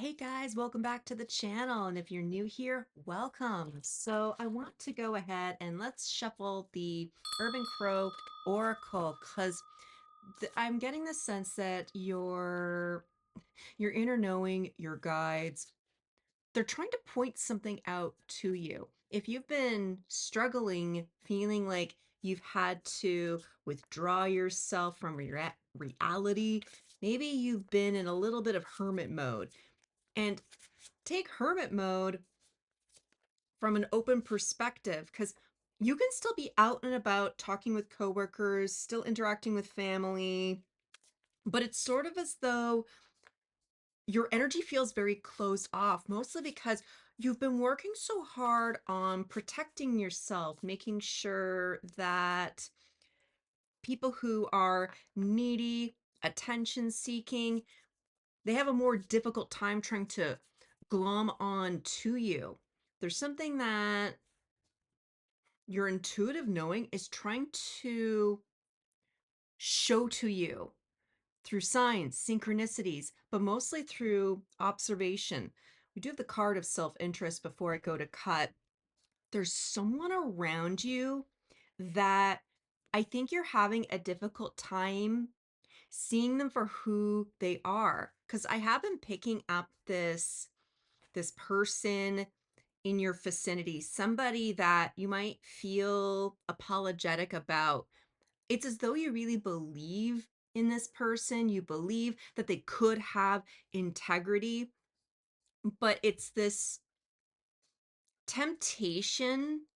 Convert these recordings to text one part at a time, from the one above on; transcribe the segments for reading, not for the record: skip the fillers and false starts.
Hey guys, welcome back to the channel. And if you're new here, welcome. So I want to go ahead and let's shuffle the Urban Crow Oracle because I'm getting the sense that your inner knowing, your guides, they're trying to point something out to you. If you've been struggling, feeling like you've had to withdraw yourself from reality, maybe you've been in a little bit of hermit mode. And take hermit mode from an open perspective because you can still be out and about talking with coworkers, still interacting with family, but it's sort of as though your energy feels very closed off, mostly because you've been working so hard on protecting yourself, making sure that people who are needy, attention seeking, they have a more difficult time trying to glom on to you. There's something that your intuitive knowing is trying to show to you through signs, synchronicities, but mostly through observation. We do have the card of self-interest before I go to cut. There's someone around you that I think you're having a difficult time seeing them for who they are. Because I have been picking up this person in your vicinity, somebody that you might feel apologetic about. It's as though you really believe in this person, you believe that they could have integrity, but it's this temptation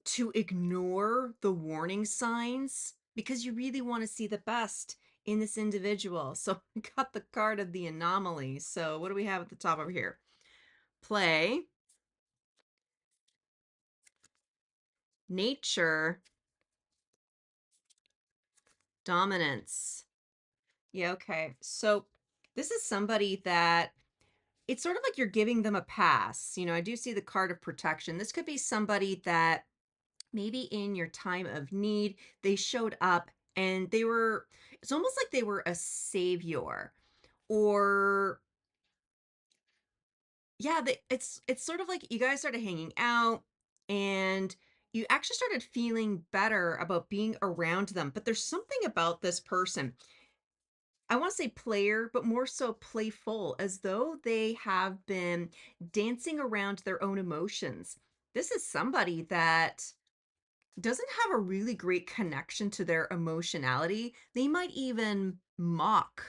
to ignore the warning signs because you really want to see the best in this individual. So we got the card of the anomaly. So what do we have at the top over here? Play, nature, dominance. Yeah, okay. So this is somebody that it's sort of like you're giving them a pass. I do see the card of protection. This could be somebody that maybe in your time of need, they showed up and it's almost like they were a savior. Or yeah, it's sort of like you guys started hanging out and you actually started feeling better about being around them. But there's something about this person. I want to say player, but more so playful, as though they have been dancing around their own emotions. This is somebody that doesn't have a really great connection to their emotionality. They might even mock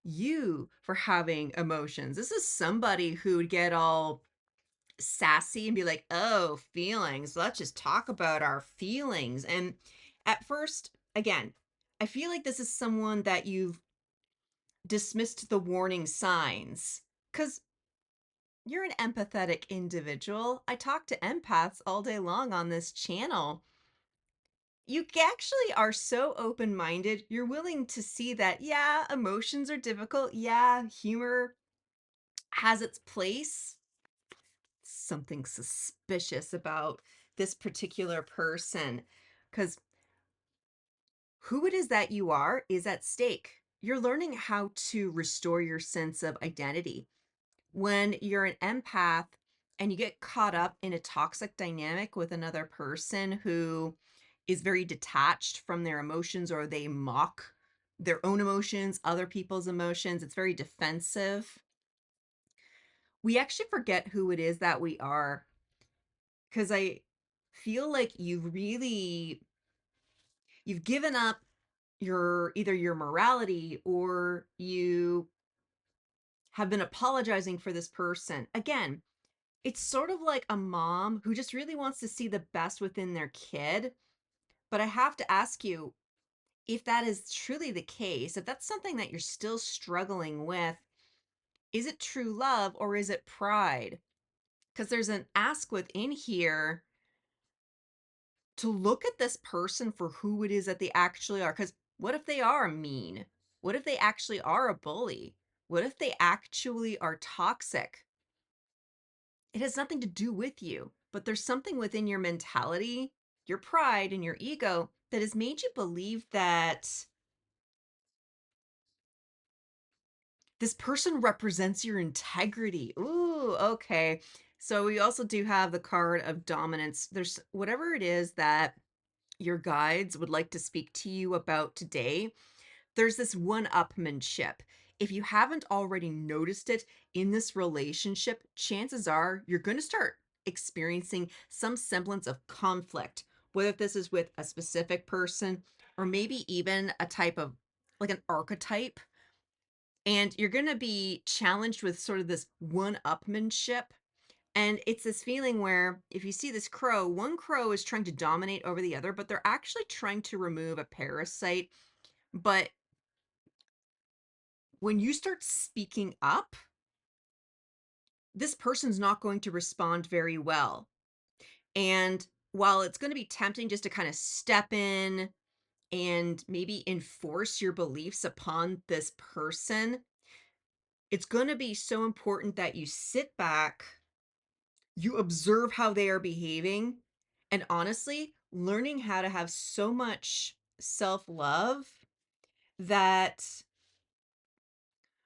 you for having emotions. This is somebody who would get all sassy and be like, oh, feelings. Let's just talk about our feelings. And at first, again, I feel like this is someone that you've dismissed the warning signs because you're an empathetic individual. I talk to empaths all day long on this channel. You actually are so open minded. You're willing to see that, yeah, emotions are difficult. Yeah, humor has its place. Something suspicious about this particular person because who it is that you are is at stake. You're learning how to restore your sense of identity. When you're an empath and you get caught up in a toxic dynamic with another person who is very detached from their emotions or they mock their own emotions, other people's emotions, it's very defensive. We actually forget who it is that we are because I feel like you've given up either your morality or you have been apologizing for this person. Again, it's sort of like a mom who just really wants to see the best within their kid. But I have to ask you if that is truly the case, if that's something that you're still struggling with, is it true love or is it pride? Because there's an ask within here to look at this person for who it is that they actually are. Because what if they are mean? What if they actually are a bully? What if they actually are toxic? It has nothing to do with you, but there's something within your mentality, your pride, and your ego that has made you believe that This person represents your integrity. Ooh, okay. So we also do have the card of dominance. There's whatever it is that your guides would like to speak to you about today. There's this one-upmanship. If you haven't already noticed it in this relationship, chances are you're going to start experiencing some semblance of conflict, whether this is with a specific person or maybe even a type of like an archetype. And you're going to be challenged with sort of this one-upmanship. And it's this feeling where if you see this crow, one crow is trying to dominate over the other, but they're actually trying to remove a parasite. But when you start speaking up, this person's not going to respond very well. And while it's going to be tempting just to kind of step in and maybe enforce your beliefs upon this person, it's going to be so important that you sit back, you observe how they are behaving, and honestly, learning how to have so much self love that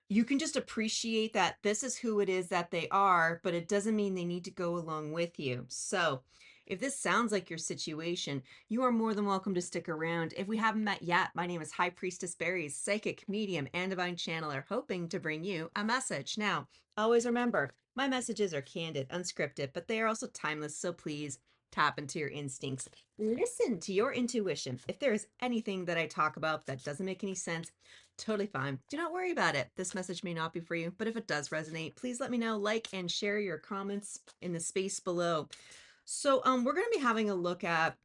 you can just appreciate that this is who it is that they are, but it doesn't mean they need to go along with you. So, if this sounds like your situation, you are more than welcome to stick around. If we haven't met yet, my name is High Priestess Berries, psychic, medium, and divine channeler, hoping to bring you a message. Now, always remember, my messages are candid, unscripted, but they are also timeless, so please tap into your instincts. Listen to your intuition. If there is anything that I talk about that doesn't make any sense, totally fine. Do not worry about it. This message may not be for you, but if it does resonate, please let me know. Like and share your comments in the space below. So, we're going to be having a look at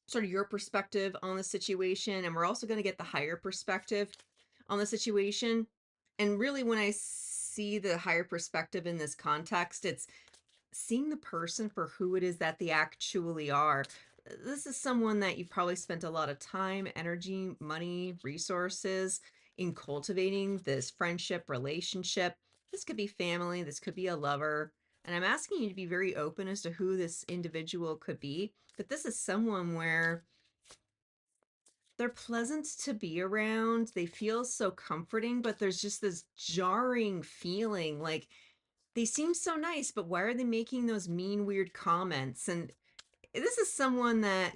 sort of your perspective on the situation, and we're also going to get the higher perspective on the situation. And really, when I see the higher perspective in this context, it's seeing the person for who it is that they actually are. This is someone that you've probably spent a lot of time, energy, money, resources in cultivating this friendship, relationship. This could be family, this could be a lover. And I'm asking you to be very open as to who this individual could be. But this is someone where they're pleasant to be around. They feel so comforting, but there's just this jarring feeling like they seem so nice, but why are they making those mean, weird comments? And this is someone that,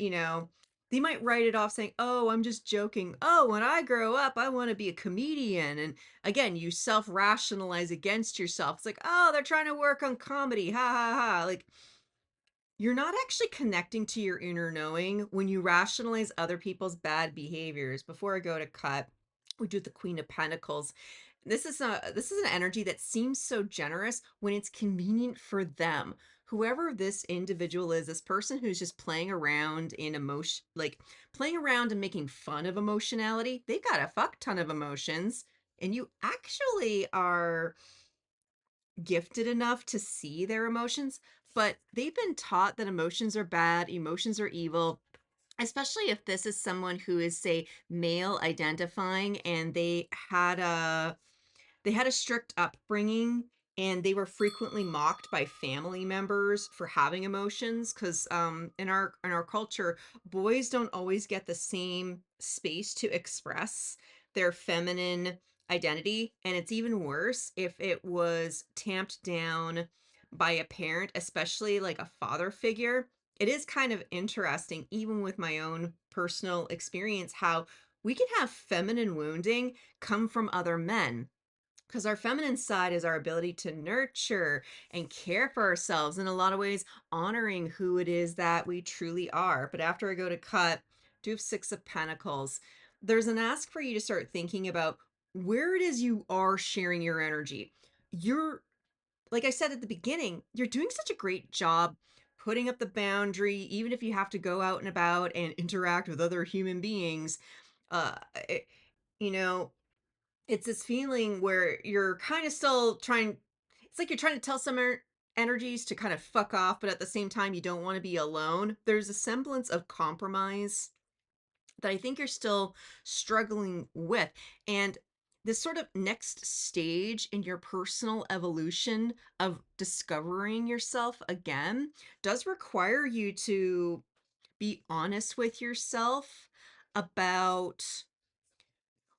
they might write it off saying, oh, I'm just joking. Oh, when I grow up, I want to be a comedian. And again, you self rationalize against yourself. It's like, oh, they're trying to work on comedy. Ha ha ha. Like, you're not actually connecting to your inner knowing when you rationalize other people's bad behaviors. Before I go to cut, we do the Queen of Pentacles. This is an energy that seems so generous when it's convenient for them. Whoever this individual is, this person who's just playing around in emotion, like playing around and making fun of emotionality, they've got a fuck ton of emotions, and you actually are gifted enough to see their emotions, but they've been taught that emotions are bad, emotions are evil, especially if this is someone who is, say, male identifying and they had a strict upbringing and they were frequently mocked by family members for having emotions because in our culture, boys don't always get the same space to express their feminine identity, and it's even worse if it was tamped down by a parent, especially like a father figure. It is kind of interesting, even with my own personal experience, how we can have feminine wounding come from other men, because our feminine side is our ability to nurture and care for ourselves, in a lot of ways honoring who it is that we truly are. But after I go to cut, do have Six of Pentacles. There's an ask for you to start thinking about where it is you are sharing your energy. You're, like I said at the beginning, you're doing such a great job putting up the boundary, even if you have to go out and about and interact with other human beings. uh it- you know it's this feeling where you're kind of still trying, it's like you're trying to tell some energies to kind of fuck off, but at the same time you don't want to be alone. There's a semblance of compromise that I think you're still struggling with. And this sort of next stage in your personal evolution of discovering yourself again does require you to be honest with yourself about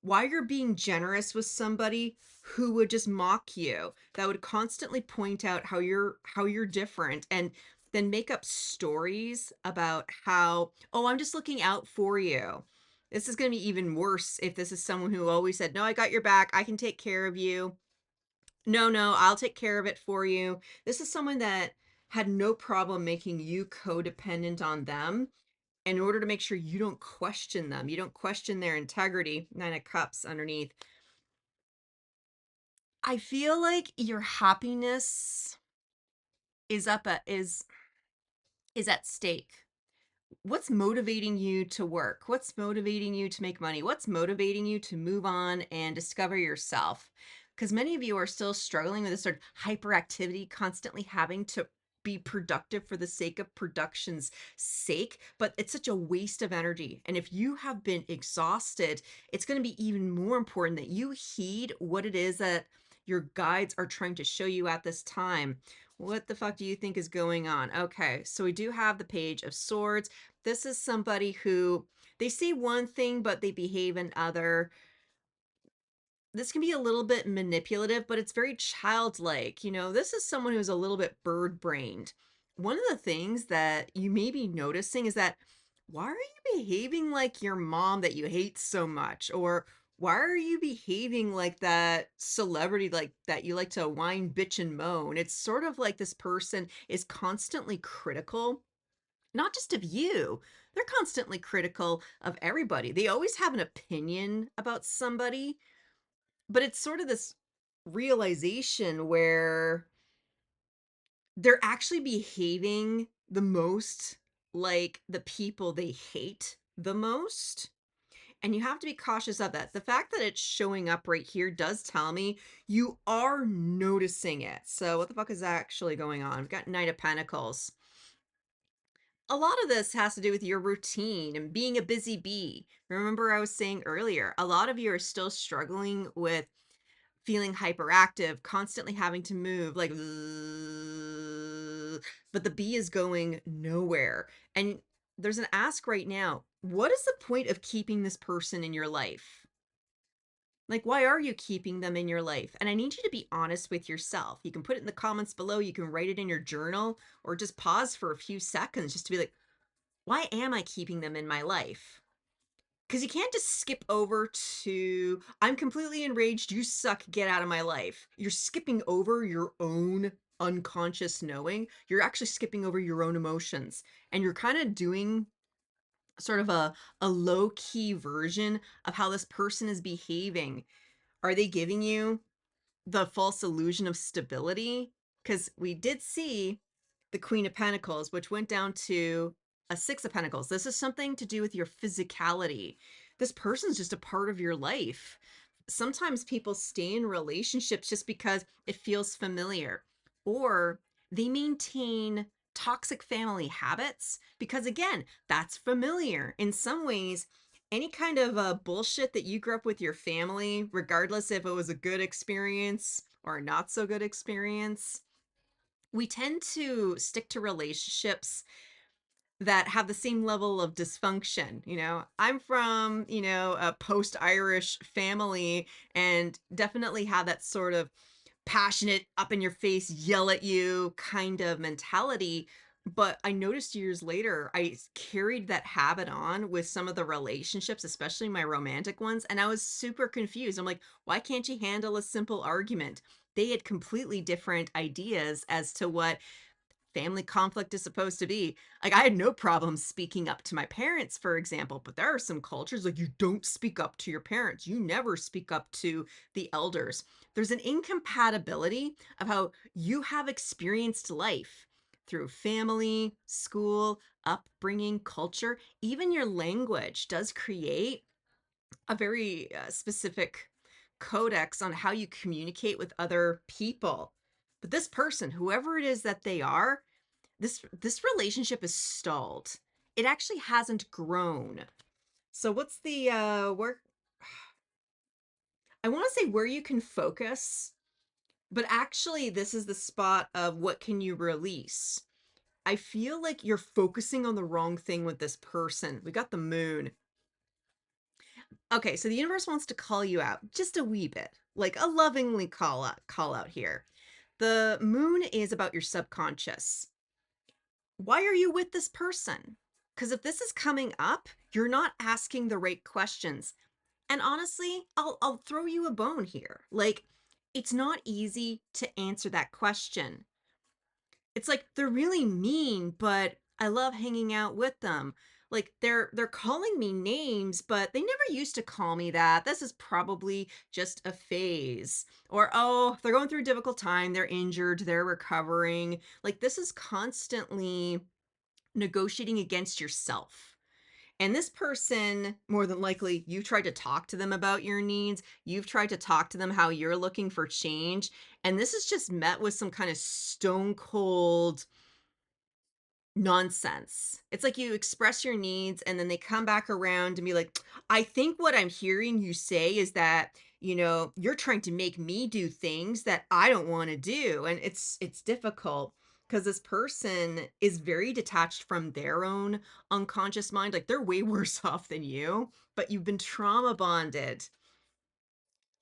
why you're being generous with somebody who would just mock you, that would constantly point out how you're different, and then make up stories about how, oh, I'm just looking out for you. This is going to be even worse if this is someone who always said, no, I got your back, I can take care of you. No, no, I'll take care of it for you. This is someone that had no problem making you codependent on them in order to make sure you don't question them. You don't question their integrity. Nine of Cups underneath. I feel like your happiness is up at is at stake. What's motivating you to work? What's motivating you to make money? What's motivating you to move on and discover yourself? Because many of you are still struggling with this sort of hyperactivity, constantly having to be productive for the sake of production's sake, but it's such a waste of energy. And if you have been exhausted, it's going to be even more important that you heed what it is that your guides are trying to show you at this time. What the fuck do you think is going on? Okay, so we do have the Page of Swords. This is somebody who, they say one thing but they behave another. This can be a little bit manipulative, but it's very childlike. This is someone who's a little bit bird-brained. One of the things that you may be noticing is that, why are you behaving like your mom that you hate so much? Or why are you behaving like that celebrity, like that you like to whine, bitch, and moan? It's sort of like this person is constantly critical, not just of you. They're constantly critical of everybody. They always have an opinion about somebody, but it's sort of this realization where they're actually behaving the most like the people they hate the most. And you have to be cautious of that. The fact that it's showing up right here does tell me you are noticing it. So, what the fuck is actually going on? We've got Knight of Pentacles. A lot of this has to do with your routine and being a busy bee. Remember, I was saying earlier, a lot of you are still struggling with feeling hyperactive, constantly having to move, like, but the bee is going nowhere. And there's an ask right now, what is the point of keeping this person in your life? Like, why are you keeping them in your life? And I need you to be honest with yourself. You can put it in the comments below, you can write it in your journal, or just pause for a few seconds just to be like, why am I keeping them in my life? Because you can't just skip over to, I'm completely enraged, you suck, get out of my life. You're skipping over your own unconscious knowing. You're actually skipping over your own emotions. And you're kind of doing sort of a low key version of how this person is behaving. Are they giving you the false illusion of stability? Because we did see the Queen of Pentacles, which went down to a Six of Pentacles. This is something to do with your physicality. This person's just a part of your life. Sometimes people stay in relationships just because it feels familiar, or they maintain toxic family habits because, again, that's familiar. In some ways, any kind of bullshit that you grew up with your family, regardless if it was a good experience or a not so good experience, we tend to stick to relationships that have the same level of dysfunction. I'm from, a post-Irish family, and definitely have that sort of passionate, up in your face, yell at you kind of mentality. But I noticed years later, I carried that habit on with some of the relationships, especially my romantic ones. And I was super confused. I'm like, why can't you handle a simple argument? They had completely different ideas as to what family conflict is supposed to be. Like, I had no problem speaking up to my parents, for example, but there are some cultures like, you don't speak up to your parents. You never speak up to the elders. There's an incompatibility of how you have experienced life through family, school, upbringing, culture. Even your language does create a very specific codex on how you communicate with other people. But this person, whoever it is that they are, this relationship is stalled. It actually hasn't grown. So what's the where, I want to say where you can focus, but actually this is the spot of what can you release. I feel like you're focusing on the wrong thing with this person. We got the moon. Okay, so the universe wants to call you out just a wee bit, like a lovingly call out here. The moon is about your subconscious. Why are you with this person? Because if this is coming up, you're not asking the right questions. And honestly, I'll throw you a bone here. Like, it's not easy to answer that question. It's like they're really mean, but I love hanging out with them. Like they're calling me names, but they never used to call me that. This is probably just a phase. Or oh, they're going through a difficult time, they're injured, they're recovering. Like this is constantly negotiating against yourself. And this person, more than likely, you've tried to talk to them about your needs. You've tried to talk to them how you're looking for change. And this is just met with some kind of stone cold nonsense. It's like you express your needs and then they come back around and be like, I think what I'm hearing you say is that, you're trying to make me do things that I don't want to do. And it's difficult because this person is very detached from their own unconscious mind. Like they're way worse off than you, but you've been trauma bonded,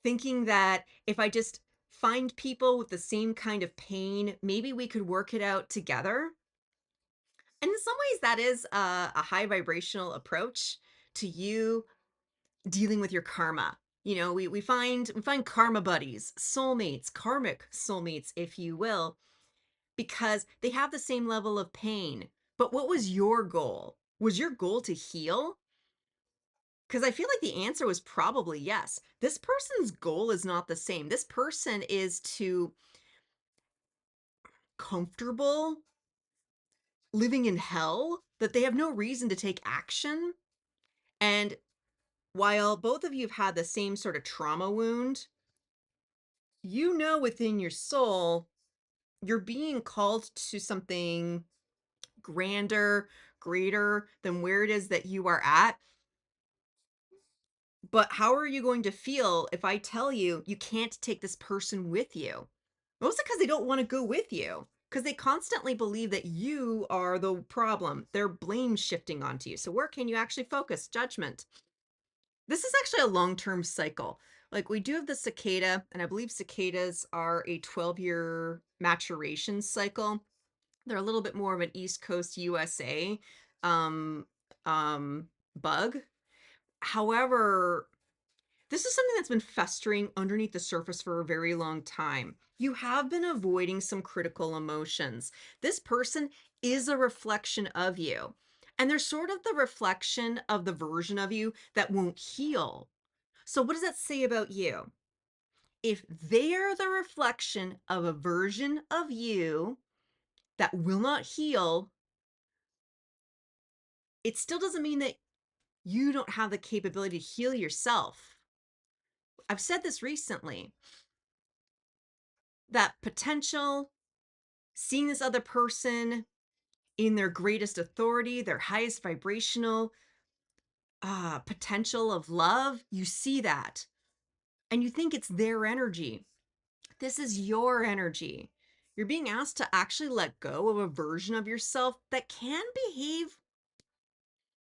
thinking that if I just find people with the same kind of pain, maybe we could work it out together. And in some ways, that is a high vibrational approach to you dealing with your karma. We find karma buddies, soulmates, karmic soulmates, if you will, because they have the same level of pain. But what was your goal? Was your goal to heal? Because I feel like the answer was probably yes. This person's goal is not the same. This person is to comfortable living in hell that they have no reason to take action. And while both of you have had the same sort of trauma wound, within your soul, you're being called to something grander, greater than where it is that you are at. But how are you going to feel if I tell you you can't take this person with you? Mostly because they don't want to go with you. Because they constantly believe that you are the problem. They're blame shifting onto you. So, where can you actually focus? Judgment. This is actually a long-term cycle. Like we do have the cicada, and I believe cicadas are a 12-year maturation cycle. They're a little bit more of an East Coast USA um, bug. However, this is something that's been festering underneath the surface for a very long time. You have been avoiding some critical emotions. This person is a reflection of you. And they're sort of the reflection of the version of you that won't heal. So, what does that say about you? If they're the reflection of a version of you that will not heal, it still doesn't mean that you don't have the capability to heal yourself. I've said this recently, that potential, seeing this other person in their greatest authority, their highest vibrational potential of love, you see that and you think it's their energy. This is your energy. You're being asked to actually let go of a version of yourself that can behave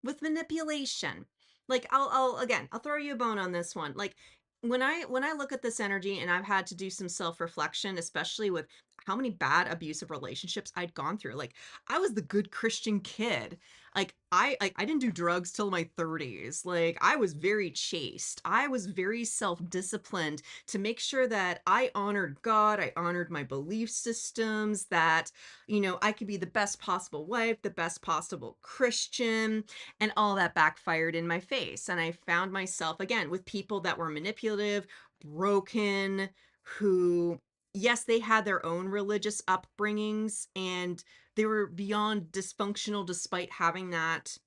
with manipulation. Like I'll throw you a bone on this one. Like when I look at this energy, and I've had to do some self-reflection, especially with how many bad abusive relationships I'd gone through. Like I was the good Christian kid. Like I didn't do drugs till my 30s. Like I was very chaste. I was very self-disciplined to make sure that I honored God, I honored my belief systems, that I could be the best possible wife, the best possible Christian, and all that backfired in my face. And I found myself again with people that were manipulative, broken, who, yes, they had their own religious upbringings and they were beyond dysfunctional despite having that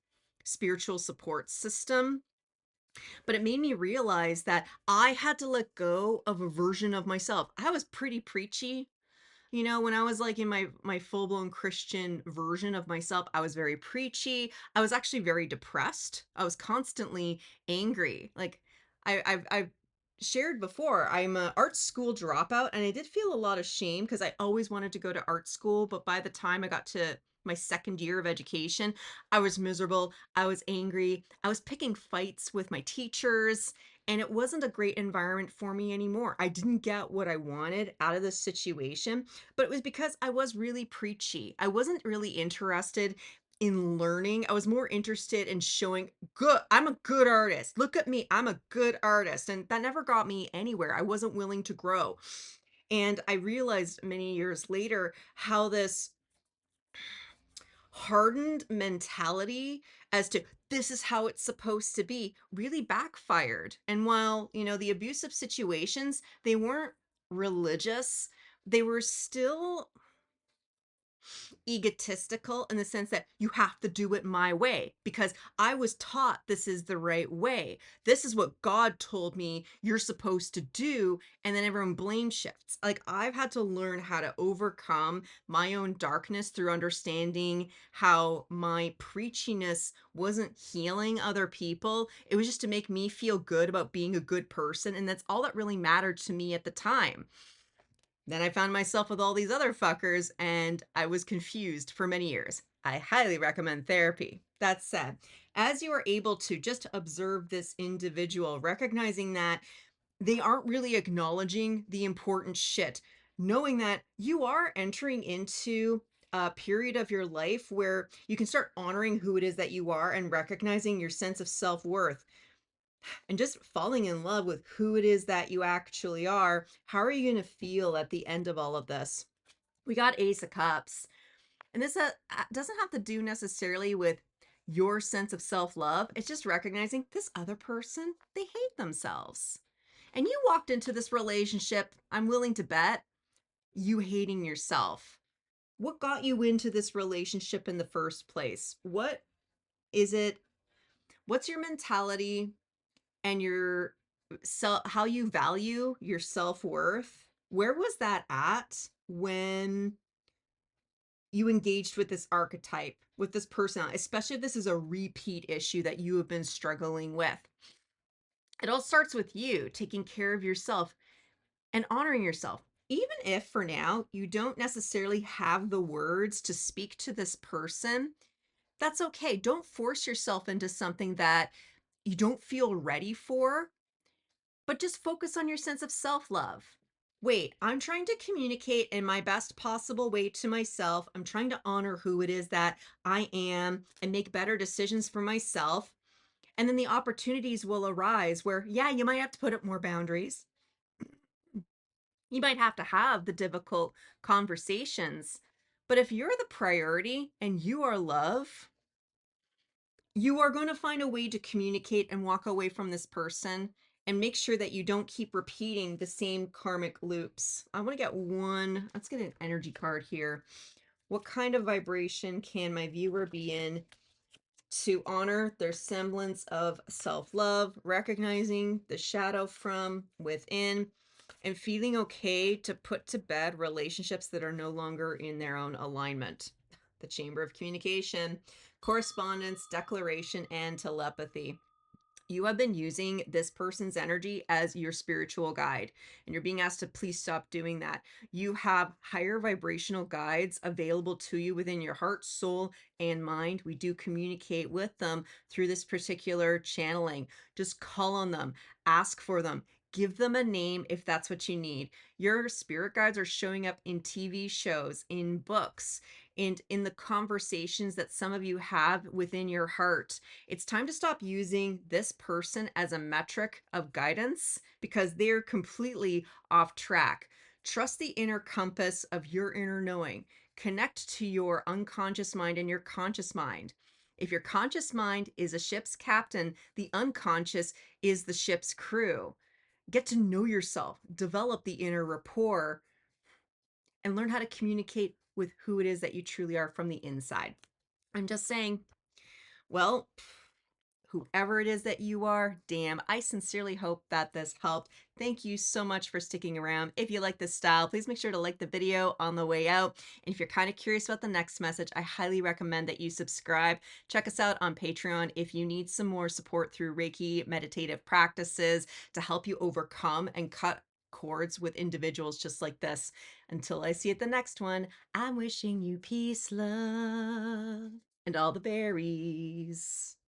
spiritual support system. But it made me realize that I had to let go of a version of myself. I was pretty preachy. When I was like in my full-blown Christian version of myself, I was very preachy. I was actually very depressed. I was constantly angry. Like I've shared before, I'm a art school dropout, and I did feel a lot of shame because I always wanted to go to art school, but by the time I got to my second year of education, I was miserable, I was angry, I was picking fights with my teachers, and it wasn't a great environment for me anymore. I didn't get what I wanted out of this situation, but it was because I was really preachy. I wasn't really interested in learning. I was more interested in showing good. I'm a good artist. Look at me. I'm a good artist. And that never got me anywhere. I wasn't willing to grow. And I realized many years later how this hardened mentality as to this is how it's supposed to be really backfired. And while, the abusive situations, they weren't religious, they were still egotistical in the sense that you have to do it my way because I was taught this is the right way. This is what God told me you're supposed to do. And then everyone blame shifts. Like I've had to learn how to overcome my own darkness through understanding how my preachiness wasn't healing other people. It was just to make me feel good about being a good person. And that's all that really mattered to me at the time. Then I found myself with all these other fuckers and I was confused for many years. I highly recommend therapy. That said, as you are able to just observe this individual, recognizing that they aren't really acknowledging the important shit, knowing that you are entering into a period of your life where you can start honoring who it is that you are and recognizing your sense of self worth and just falling in love with who it is that you actually are. How are you going to feel at the end of all of this? We got Ace of Cups. And this doesn't have to do necessarily with your sense of self love. It's just recognizing this other person, they hate themselves. And you walked into this relationship, I'm willing to bet, you hating yourself. What got you into this relationship in the first place? What is it? What's your mentality and your how you value your self-worth? Where was that at when you engaged with this archetype, with this person, especially if this is a repeat issue that you have been struggling with? It all starts with you taking care of yourself and honoring yourself. Even if for now you don't necessarily have the words to speak to this person, that's okay. Don't force yourself into something that you don't feel ready for, but just focus on your sense of self love. Wait, I'm trying to communicate in my best possible way to myself. I'm trying to honor who it is that I am and make better decisions for myself. And then the opportunities will arise where, yeah, you might have to put up more boundaries. You might have to have the difficult conversations. But if you're the priority and you are love, you are going to find a way to communicate and walk away from this person and make sure that you don't keep repeating the same karmic loops. I want to get one. Let's get an energy card here. What kind of vibration can my viewer be in to honor their semblance of self-love, recognizing the shadow from within, and feeling okay to put to bed relationships that are no longer in their own alignment? The Chamber of Communication, correspondence, declaration, and telepathy. You have been using this person's energy as your spiritual guide, and you're being asked to please stop doing that. You have higher vibrational guides available to you within your heart, soul, and mind. We do communicate with them through this particular channeling. Just call on them, ask for them, give them a name if that's what you need. Your spirit guides are showing up in TV shows, in books, and in the conversations that some of you have within your heart. It's time to stop using this person as a metric of guidance because they're completely off track. Trust the inner compass of your inner knowing. Connect to your unconscious mind and your conscious mind. If your conscious mind is a ship's captain, the unconscious is the ship's crew. Get to know yourself, develop the inner rapport, and learn how to communicate with who it is that you truly are from the inside. I'm just saying, well, whoever it is that you are, damn, I sincerely hope that this helped. Thank you so much for sticking around. If you like this style, please make sure to like the video on the way out. And if you're kind of curious about the next message, I highly recommend that you subscribe. Check us out on Patreon if you need some more support through Reiki meditative practices to help you overcome and cut cords with individuals just like this. Until I see you at the next one, I'm wishing you peace, love, and all the berries.